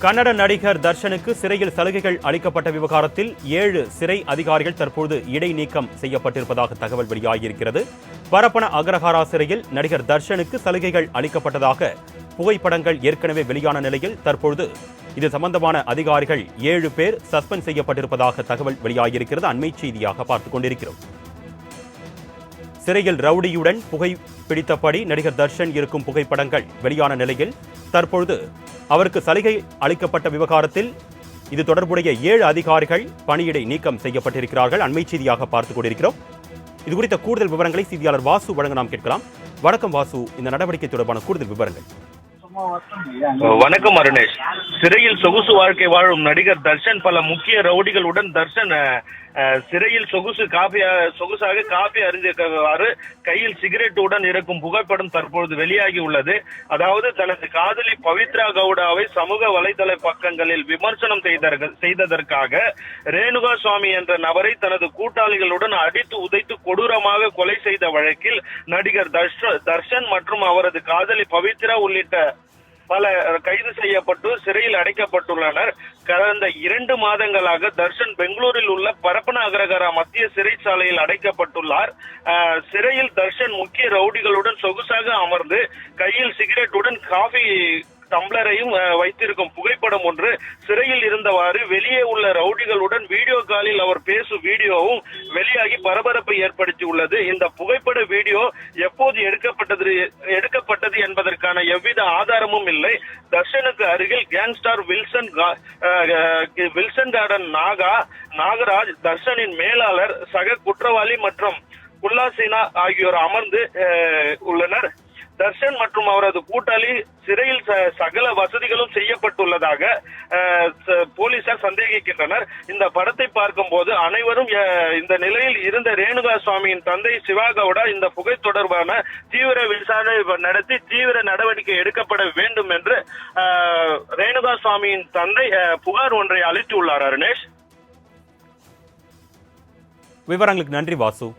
கன்னட நடிகர் தர்ஷனுக்கு சிறையில் சலுகைகள் அளிக்கப்பட்ட விவகாரத்தில் 7 சிறை அதிகாரிகள் தற்போது இடைநீக்கம் செய்யப்பட்டிருப்பதாக தகவல் வெளியாகியிருக்கிறது. பரப்பன அக்ரஹாரா சிறையில் நடிகர் தர்ஷனுக்கு சலுகைகள் அளிக்கப்பட்டதாக புகைப்படங்கள் ஏற்கனவே வெளியான நிலையில் தற்பொழுது இது சம்பந்தமான அதிகாரிகள் 7 பேர் சஸ்பெண்ட் செய்யப்பட்டிருப்பதாக தகவல் வெளியாகியிருக்கிறது. அண்மை செய்தியாக பார்த்துக் கொண்டிருக்கிறோம். சிறையில் ரவுடியுடன் புகைப்பிடித்தபடி நடிகர் தர்ஷன் இருக்கும் புகைப்படங்கள் வெளியான நிலையில் தற்பொழுது அவருக்கு சலுகை அளிக்கப்பட்ட விவகாரத்தில் இது தொடர்புடைய 7 அதிகாரிகள் பணியிடை நீக்கம் செய்யப்பட்டிருக்கிறார்கள். அண்மை செய்தியாக பார்த்துக் கொண்டிருக்கிறோம். இது குறித்த கூடுதல் விவரங்களை செய்தியாளர் வாசு வழங்க நாம் கேட்கலாம். வணக்கம் வாசு, இந்த நடவடிக்கை தொடர்பான கூடுதல் விவரங்கள். வணக்கம் அருணேஷ். சிறையில் சொகுசு வாழ்க்கை வாழும் நடிகர் தர்ஷன் பல முக்கிய ரவுடிகளுடன் தர்ஷன் சிறையில் சொகுசாக காபி அருந்திருக்கவாறு கையில் சிகரெட்டுடன் இருக்கும் புகைப்படம் தற்பொழுது வெளியாகி உள்ளது. அதாவது தனது காதலி பவித்ரா கவுடாவை சமூக வலைதள பக்கங்களில் விமர்சனம் செய்ததற்காக ரேணுகா சுவாமி என்ற நபரை தனது கூட்டாளிகளுடன் அடித்து உதைத்து கொடூரமாக கொலை செய்த வழக்கில் நடிகர் தர்ஷன் மற்றும் அவரது காதலி பவித்ரா உள்ளிட்ட பல கைது செய்யப்பட்டு சிறையில் அடைக்கப்பட்டுள்ளனர். கடந்த 2 மாதங்களாக தர்ஷன் பெங்களூரில் உள்ள பரப்பன அக்ரஹாரா மத்திய சிறைச்சாலையில் அடைக்கப்பட்டுள்ளார். சிறையில் தர்ஷன் முக்கிய ரவுடிகளுடன் சொகுசாக அமர்ந்து கையில் சிகரெட்டுடன் காபி டம்ளரையும் வைத்திருக்கும் புகைப்படம் ஒன்று சிறையில் இருந்தவாறு வெளியே உள்ள ரவுடிகளுடன் வீடியோ காலில் அவர் பேசும் வீடியோவும் வெளியாகி பரபரப்பை ஏற்படுத்தியுள்ளது. இந்த புகைப்பட வீடியோ எப்போது எடுக்கப்பட்டது என்பதற்கான எவ்வித ஆதாரமும் இல்லை. தர்ஷனுக்கு அருகில் கேங்ஸ்டார் வில்சன் கார்டன் நாகராஜ், தர்ஷனின் மேலாளர், சக குற்றவாளி மற்றும் குல்லாசினா ஆகியோர் அமர்ந்து உள்ளனர். தர்ஷன் மற்றும் அவரது கூட்டாளி சிறையில் சகல வசதிகளும் செய்யப்பட்டுள்ளதாக போலீசார் சந்தேகிக்கின்றனர். இந்த படத்தை பார்க்கும் போது அனைவரும் இந்த நிலையில் இருந்த ரேணுகா சுவாமியின் தந்தை சிவா கவுடா இந்த புகை தொடர்பான தீவிர விசாரணை நடத்தி தீவிர நடவடிக்கை எடுக்கப்பட வேண்டும் என்று ரேணுகா சுவாமியின் தந்தை புகார் ஒன்றை அளித்துள்ளார். அருணேஷ், விவரங்களுக்கு நன்றி வாசு.